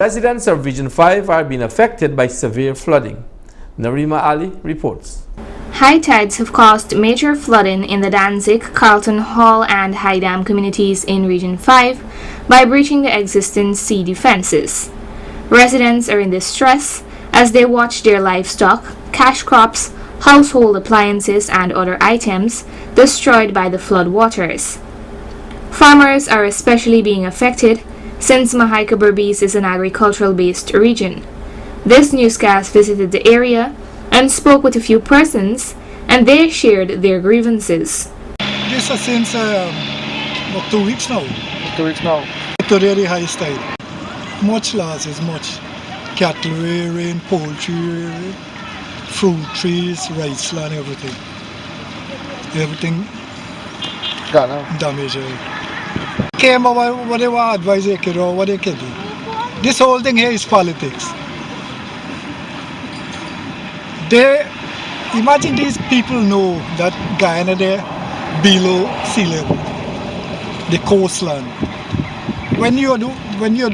Residents of Region 5 are being affected by severe flooding. Narima Ali reports. High tides have caused major flooding in the Danzig, Carlton Hall, and High Dam communities in Region 5 by breaching the existing sea defenses. Residents are in distress as they watch their livestock, cash crops, household appliances, and other items destroyed by the flood waters. Farmers are especially being affected since Mahaika Berbice is an agricultural-based region. This newscast visited the area and spoke with a few persons, and they shared their grievances. This is since 2 weeks now. 2 weeks now. It's a really high tide. Much losses, much cattle rearing, poultry rearing, fruit trees, rice land, everything. Everything damaged. Came over what they want advise they could or what they can do. This whole thing here is politics. Imagine these people know that Guyana there below sea level, the coastline. When you do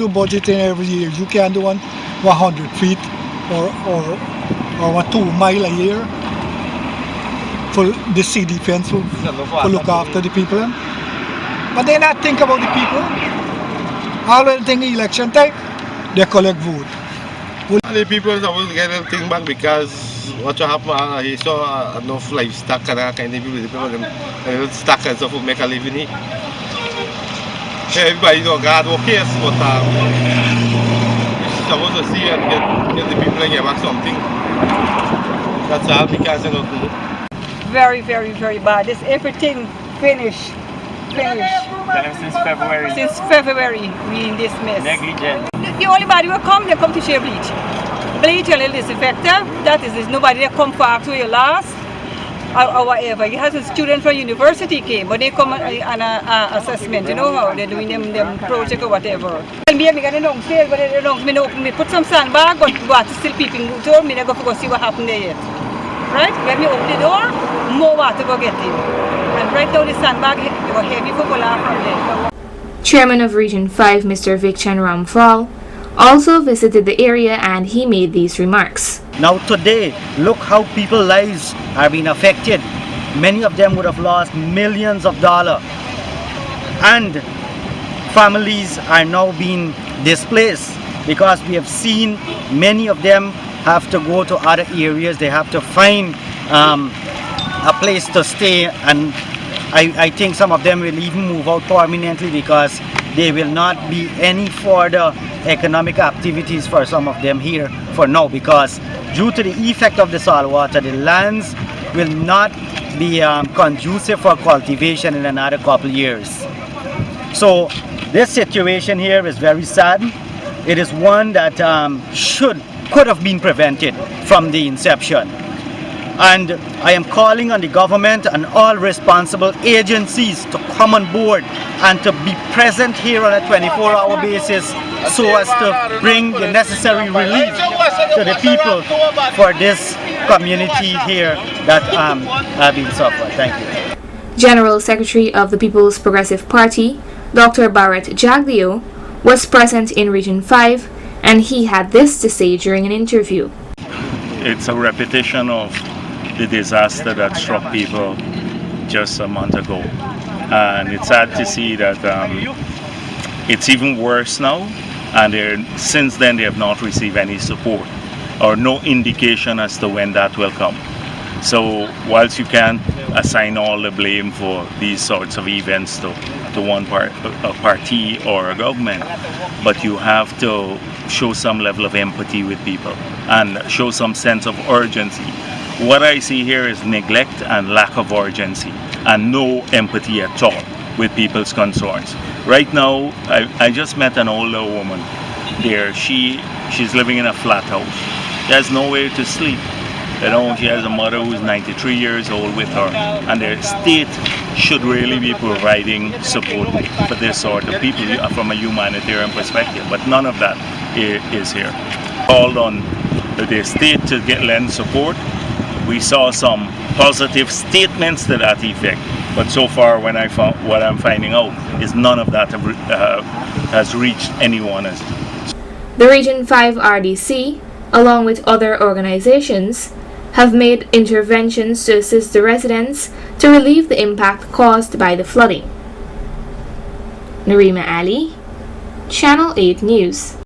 budgeting every year, you can do 100 feet or 2 miles a year for the sea defense to look after the people. But they not think about the people. All they think election time, they collect vote. The people always get everything back because what happened, he saw enough livestock and that kind of people them stock and stuff to make a living here. Everybody know God okay, but you're supposed to see and get the people and get back something. That's all because they don't do. Very, very, very bad. This everything finished. Since February. Since February, we in this mess. Negligent. The only body will come, they come to share bleach. Bleach a little disinfectant. That is, there's nobody that come back to your last or whatever. You have some students from university came, but they come on an assessment, you know how they're doing them project or whatever. Tell me, I got a long sale, but I don't me put some sandbag, but water still peeping. Told me I go see what happened there yet. Right? When we open the door, more water go get in. And right now the sandbag were heavy for Gola from there. Chairman of Region 5, Mr. Vichan Ramphal, also visited the area and he made these remarks. Now today, look how people's lives are being affected. Many of them would have lost millions of dollars. And families are now being displaced because we have seen many of them have to go to other areas. They have to find a place to stay, and I think some of them will even move out permanently because there will not be any further economic activities for some of them here for now, because due to the effect of the salt water, the lands will not be conducive for cultivation in another couple years. So this situation here is very sad. It is one that could have been prevented from the inception. And I am calling on the government and all responsible agencies to come on board and to be present here on a 24-hour basis so as to bring the necessary relief to the people for this community here that have been suffered. Thank you. General Secretary of the People's Progressive Party, Dr. Bharat Jagdeo, was present in Region 5, and he had this to say during an interview. It's a repetition of the disaster that struck people just a month ago, and it's sad to see that it's even worse now, and since then they have not received any support or no indication as to when that will come. So whilst you can't assign all the blame for these sorts of events to one party or a government, but you have to show some level of empathy with people and show some sense of urgency. What I see here is neglect and lack of urgency and no empathy at all with people's concerns. Right now, I just met an older woman there. She's living in a flat house. She has nowhere to sleep. You know, she has a mother who's 93 years old with her, and the state should really be providing support for this sort of people from a humanitarian perspective, but none of that is here. Called on the state to lend support. We saw some positive statements to that effect, but so far what I'm finding out is none of that has reached anyone. The Region 5 RDC, along with other organizations, have made interventions to assist the residents to relieve the impact caused by the flooding. Narima Ali, Channel 8 News.